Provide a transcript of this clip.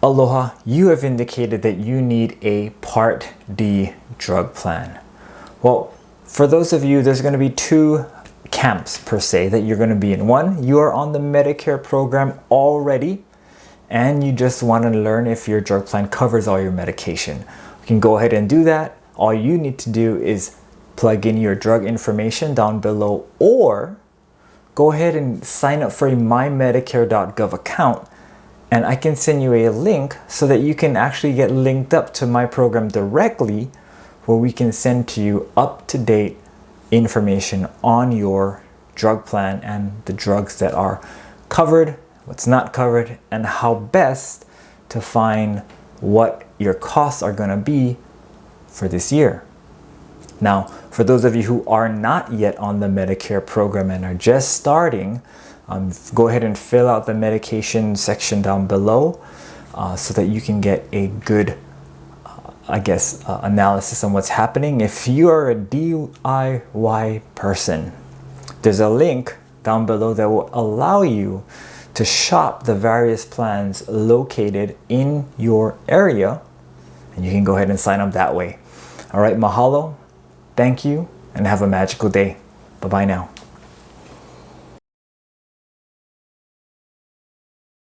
Aloha, you have indicated that you need a Part D drug plan. Well, for those of you, there's going to be two camps per se that you're going to be in. One, you are on the Medicare program already and you just want to learn if your drug plan covers all your medication. You can go ahead and do that. All you need to do is plug in your drug information down below, or go ahead and sign up for a MyMedicare.gov account, and I can send you a link so that you can actually get linked up to my program directly, where we can send to you up-to-date information on your drug plan and the drugs that are covered, what's not covered, and how best to find what your costs are going to be for this year. Now, for those of you who are not yet on the Medicare program and are just starting, go ahead and fill out the medication section down below so that you can get a good, analysis on what's happening. If you are a DIY person, there's a link down below that will allow you to shop the various plans located in your area, and you can go ahead and sign up that way. All right, mahalo, thank you, and have a magical day. Bye-bye now.